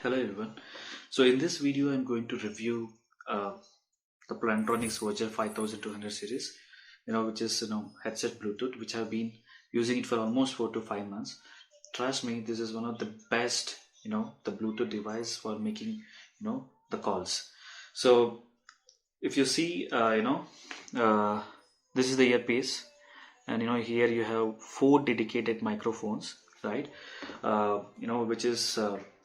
Hello everyone. So in this video I'm going to review uh, the Plantornics voygar 5200 series, which is headset Bluetooth, which I've been using it for almost 4 to 5 months. Trust me, this is one of the best, the Bluetooth device for making, the calls. So if you see, uh, this is the earpiece, and here you have four dedicated microphones, right? Which is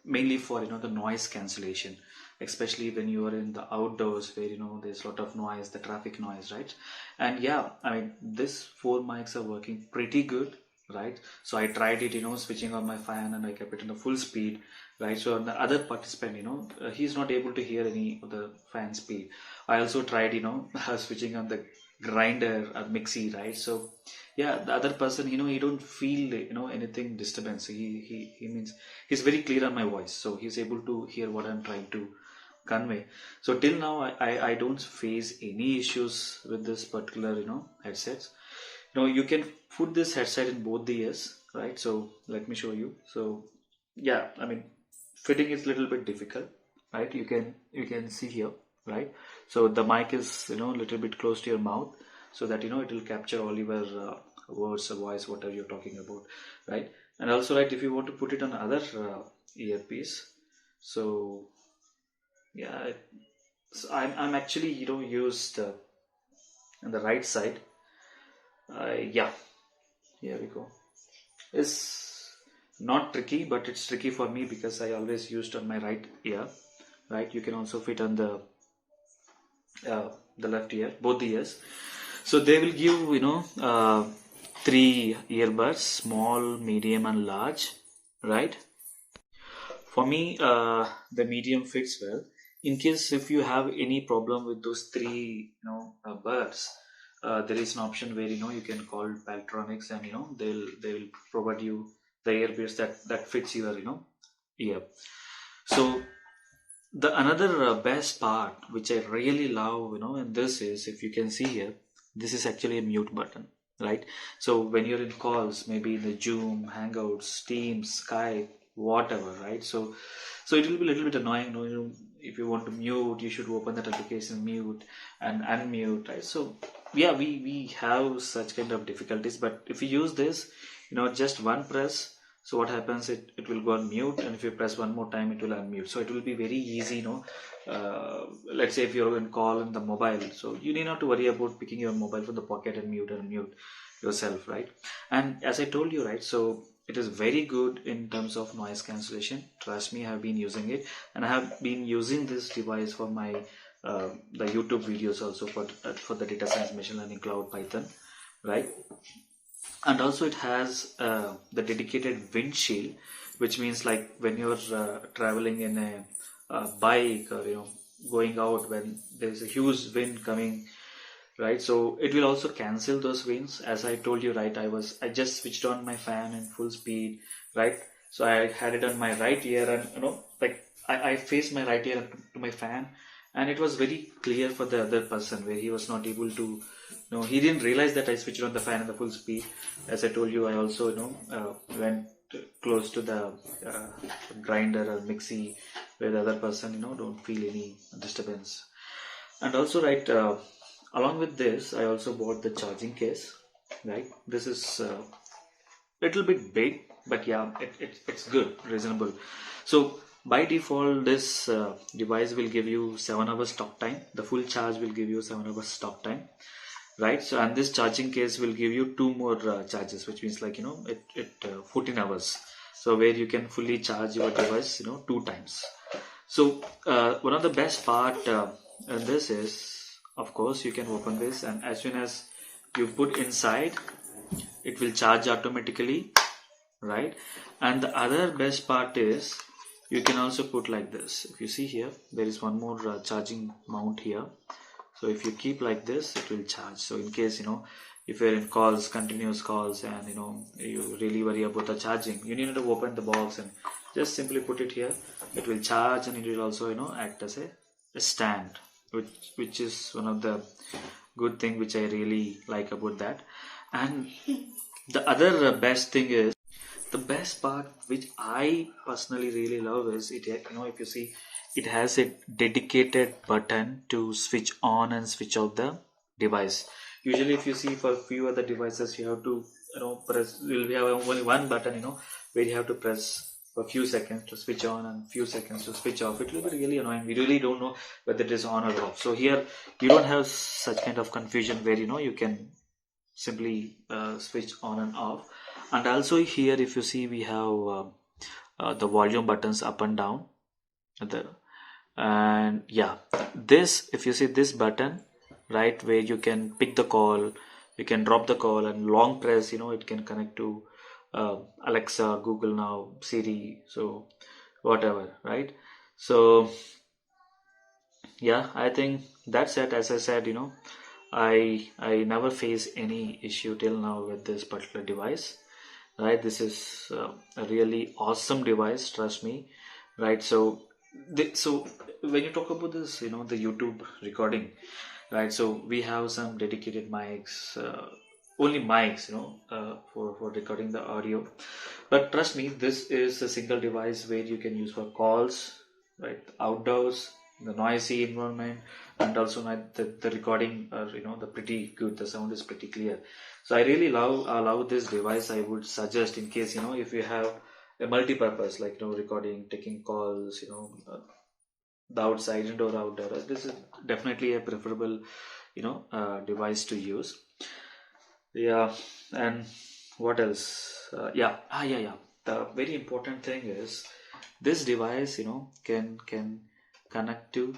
mainly for the noise cancellation, especially when you are in the outdoors where there's a lot of noise, the traffic noise, right? And yeah, I mean, this four mics are working pretty good, right? So I tried it, switching on my fan, and I kept it in the full speed, right? So the other participant, he's not able to hear any of the fan speed. I also tried, switching on the grinder or mixie, right? So yeah, the other person, he don't feel anything disturbance. He means he's very clear on my voice, so he's able to hear what I'm trying to convey. So till now I don't face any issues with this particular headsets. You can put this headset in both the ears, right? So let me show you. So yeah, I mean, fitting is a little bit difficult, right? You can see here, right? So the mic is a little bit close to your mouth, so that it will capture all your words or voice, whatever you're talking about, right? And also, right, if you want to put it on other earpiece, so yeah, so I'm actually used on the right side. Yeah, here we go. It's not tricky, but it's tricky for me because I always used on my right ear, right? You can also fit on the left ear, both the ears. So they will give three earbuds: small, medium, and large, right? For me, the medium fits well. In case if you have any problem with those three, buds, there is an option where you can call Plantornics, and they'll provide you the earbuds that fits your ear. So the another best part, which I really love, and this is, if you can see here, this is actually a mute button, right? So when you're in calls, maybe in the Zoom, Hangouts, Teams, Skype, whatever, right? So it will be a little bit annoying, if you want to mute, you should open that application, mute and unmute, right? So yeah, we have such kind of difficulties, but if you use this, just one press, so what happens, it will go on mute, and if you press one more time, it will unmute. So it will be very easy, let's say if you're in call in the mobile, so you need not to worry about picking your mobile from the pocket and mute yourself, right? And as I told you, right, so it is very good in terms of noise cancellation. Trust me, I have been using it, and I have been using this device for my the YouTube videos also, for the data science, machine learning, cloud, Python, right? And also it has the dedicated windshield, which means like when you're traveling in a bike, or going out when there's a huge wind coming, right? So it will also cancel those winds. As I told you, right, I just switched on my fan in full speed, right? So I had it on my right ear, and like I faced my right ear to my fan, and it was very clear for the other person, where he was not able to, he didn't realize that I switched on the fan in the full speed. As I told you, I also went close to the uh, grinder or mixie, where the other person don't feel any disturbance. And also, right, along with this, I also bought the charging case, right? This is little bit big, but yeah, it's good, reasonable. So by default, this device will give you 7 hours talk time. The full charge will give you 7 hours talk time, right? So, and this charging case will give you two more charges, which means like 14 hours, so where you can fully charge your device two times. So one of the best part in this is, of course, you can open this, and as soon as you put inside, it will charge automatically, right? And the other best part is, you can also put like this. If you see here, there is one more charging mount here. So if you keep like this, it will charge. So in case if you're in calls, continuous calls, and you really worry about the charging, you need to open the box and just simply put it here. It will charge, and it will also act as a stand, which is one of the good thing which I really like about that. And the other best thing is, the best part which I personally really love is it, if you see, it has a dedicated button to switch on and switch out the device. Usually if you see for few other devices you have to press, we have only one button where you have to press for a few seconds to switch on and few seconds to switch off. It will be really annoying. We really don't know whether it is on or off. So here you don't have such kind of confusion where you can simply switch on and off. And also here if you see we have the volume buttons up and down the, and yeah, this, if you see this button, right, where you can pick the call, you can drop the call and long press, it can connect to Alexa, Google Now, Siri, so whatever, right? So yeah, I think that's it. As I said, I never face any issue till now with this particular device, right? This is a really awesome device, trust me, right? So so when you talk about this, the YouTube recording, right? So we have some dedicated mics, only mics, for recording the audio. But trust me, this is a single device where you can use for calls, right? Outdoors, the noisy environment, and also the recording, the pretty good. The sound is pretty clear. So I really love this device. I would suggest in case if you have a multi-purpose like recording, taking calls, the outside, indoor, outdoor. This is definitely a preferable device to use. Yeah, and what else? Yeah. The very important thing is this device, can connect to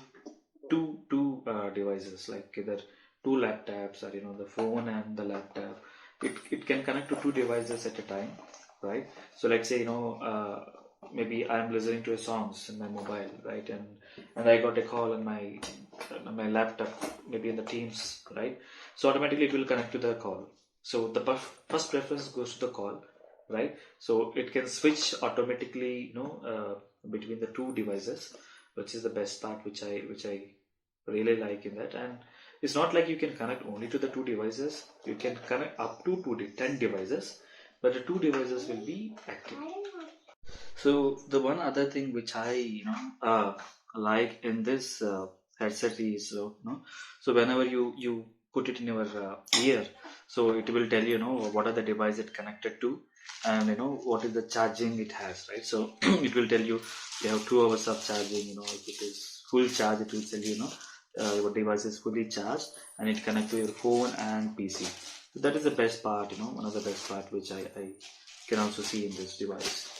two devices, like either two laptops or the phone and the laptop. It can connect to two devices at a time, right? So let's say maybe I'm listening to a songs in my mobile, right, and I got a call on my laptop, maybe in the Teams, right? So automatically it will connect to the call. So the first preference goes to the call, right? So it can switch automatically, between the two devices, which is the best part, which I really like in that. And it's not like you can connect only to the two devices. You can connect up to 10 devices, but the two devices will be active. So the one other thing which I like in this headset is so whenever you put it in your ear, so it will tell what are the device it connected to, and what is the charging it has, right? So it will tell you have 2 hours of charging. If it is full charge, it will tell your device is fully charged and it connect to your phone and PC. So that is the best part, one of the best part which I can also see in this device.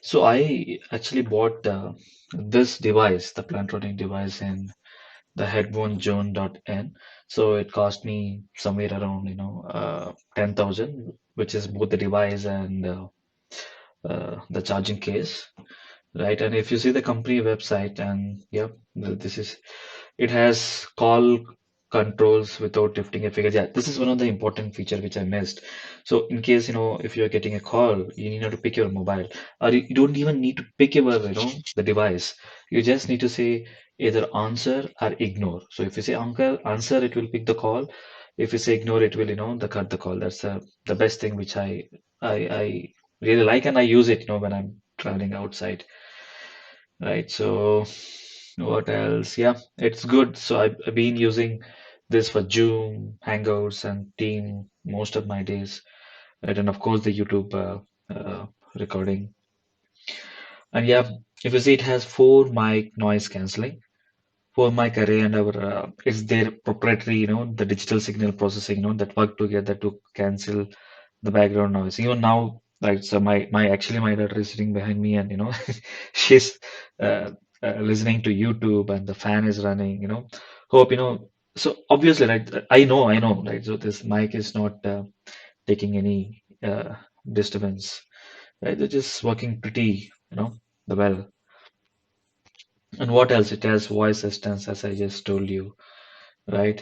So I actually bought this device, the Plantronic device, in the headphonezone.in. So it cost me somewhere around 10,000, which is both the device and the charging case, right? And if you see the company website, and yep, this is, it has call controls without lifting a finger. Yeah, this is one of the important feature which I missed. So in case if you're getting a call, you need not to pick your mobile, or you don't even need to pick your the device. You just need to say either answer or ignore. So if you say answer, it will pick the call. If you say ignore, it will the cut the call. That's the best thing which I really like, and I use it when I'm traveling outside, right? So what else? Yeah, it's good. So I've been using this for Zoom, Hangouts, and Team most of my days, right? And of course the YouTube recording. And yeah, if you see, it has 4 mic noise cancelling, 4 mic array, and our it's their proprietary, the digital signal processing, that work together to cancel the background noise. Even now, like, so my actually my daughter is sitting behind me, and she's uh, listening to YouTube, and the fan is running. Hope So obviously, right? I know, right? So this mic is not taking any disturbance, right? They're just working pretty, the well. And what else? It has voice assistance, as I just told you, right?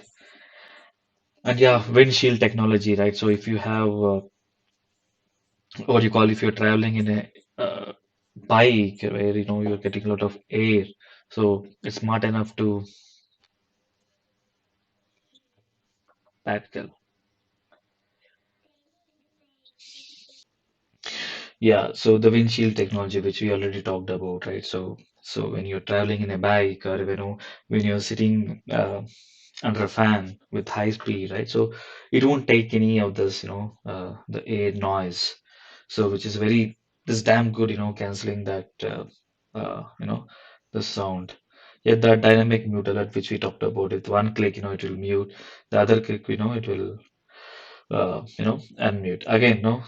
And yeah, windshield technology, right? So if you have what you call, if you're traveling in a bike where you're getting a lot of air, so it's smart enough to practical. Yeah, so the windshield technology, which we already talked about, right? So when you're traveling in a bike, or when you're sitting under a fan with high speed, right? So it won't take any of this, the air noise. So which is very this damn good, canceling that, the sound. Yeah, the dynamic mute alert, which we talked about, with one click, it will mute. The other click, it will unmute. Again, no,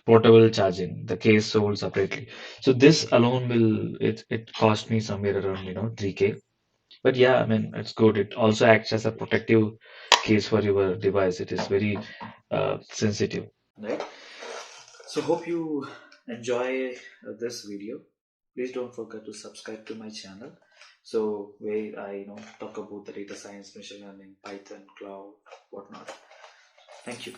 portable charging, the case sold separately. So this alone it cost me somewhere around, 3K. But yeah, I mean, it's good. It also acts as a protective case for your device. It is very sensitive. Right. So hope you enjoy this video. Please don't forget to subscribe to my channel. So where I talk about the data science, machine learning, Python, cloud, whatnot. Thank you.